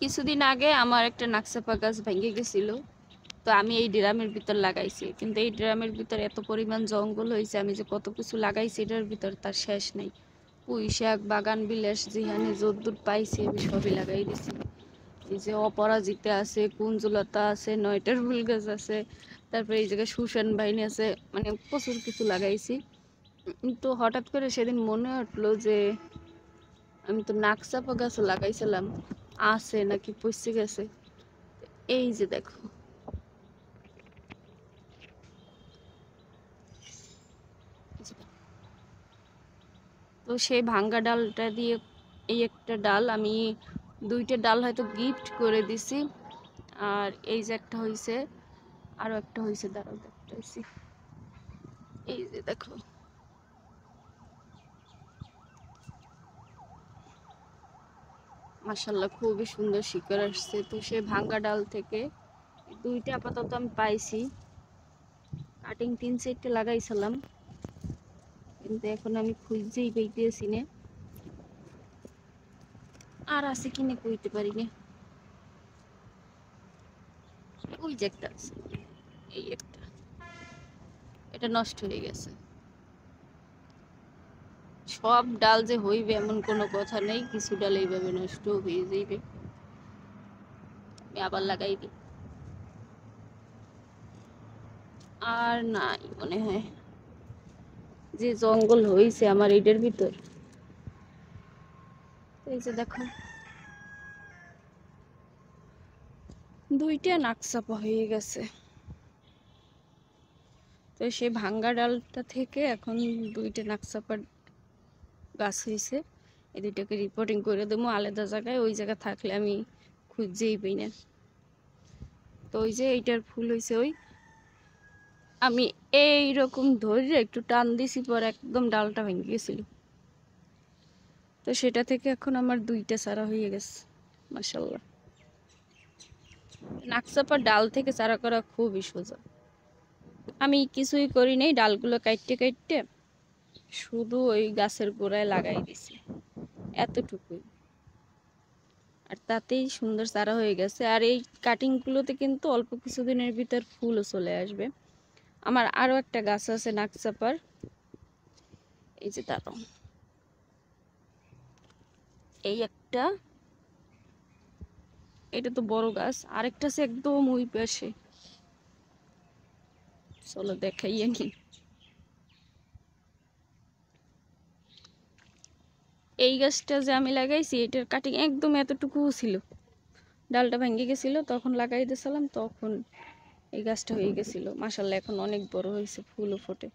কিছুদিন আগে আমার একটা নাকসাপা গাছ ভেঙে গেছিল, তো আমি এই ড্রামের ভিতর লাগাইছি, কিন্তু এই ড্রামের ভিতর এত পরিমাণ জঙ্গল হয়েছে, আমি যে কত কিছু লাগাইছি এটার ভিতর তার শেষ নেই। পুঁই শাক, বাগান বিলাস, যেখানে যদ্দূর পাইছি আমি সবই লাগাই দিছি। এই যে অপরাজিতা আছে, কুঞ্জলতা আছে, নয়টার ফুল গাছ আছে, তারপরে এই জায়গায় সুসান বাইনি আছে, মানে প্রচুর কিছু লাগাইছি। কিন্তু হঠাৎ করে সেদিন মনে উঠলো যে আমি তো নাকচাপা গাছও লাগাইছিলাম, আছে নাকি পচে গেছে। এই যে দেখো, তো সেই ভাঙ্গা ডালটা দিয়ে এই একটা ডাল আমি, দুইটা ডাল হয়তো গিফট করে দিছি। আর এই যে একটা হয়েছে, আরো একটা হয়েছে, দাঁড়াও দেখতেছি। এই যে দেখো, মাশাল্লাহ খুবই সুন্দর শিকড় আসছে। তো সেই ভাঙ্গা ডাল থেকে দুইটা আপাতত আমি পাইছি। কাটিং 3-4টা লাগাইছিলাম, কিন্তু এখন আমি খুঁজেই পাইতেছি না, আর আছে কিনে কইতে পারি না। ওই যে একটা আছে, এই একটা, এটা নষ্ট হয়ে গেছে। সব ডাল যে হইবে এমন কোনো কথা নেই, কিছু ডাল এইভাবে নষ্ট হয়ে যাইবে, আমি আবার লাগাই দিই। আর নাই মনে হয়, যে জঙ্গল হয়েছে আমার এটার ভিতর। এই যে দেখো, দুইটা নাকচাপা হয়ে গেছে। তো সেই ভাঙ্গা ডালটা থেকে এখন দুইটা নাকচাপা গাছ হয়েছে। এই দুইটাকে রিপোর্টিং করে দেবো আলাদা জায়গায়, ওই জায়গা থাকলে আমি খুঁজেই পাই না। তো ওই যে এইটার ফুল হয়েছে, ওই আমি এইরকম ধরে একটু টান দিছি, পর একদম ডালটা ভেঙে গেছিল। তো সেটা থেকে এখন আমার দুইটা চারা হয়ে গেছে, মাশাল্লাহ। নাকচাপার ডাল থেকে চারা করা খুবই সোজা। আমি কিছুই করি নাই, ডালগুলো কাটতে কাটতে শুধু ওই গাছের গোড়ায় লাগাই দিছি, এতটুকুই। আর তাতেই সুন্দর চারা হয়ে গেছে। আর এই কাটিংগুলোতে কিন্তু অল্প কিছুদিনের ভিতর ফুলও চলে আসবে। আমার আরও একটা গাছ আছে নাকচাপার, এই যে দাঁড়াও, এই একটা, এটা তো বড় গাছ, আরেকটা আছে একদম ওই পাশে, চলো দেখাইয়ে নি। এই গাছটা যে আমি লাগাইছি এটার কাটিং একদম এতটুকু ছিল, ডালটা ভেঙে গেছিল, তখন লাগাই দিয়েছিলাম, তখন এই গাছটা হয়ে গেছিল। মাশাল্লাহ এখন অনেক বড় হয়েছে, ফুলও ফোটে।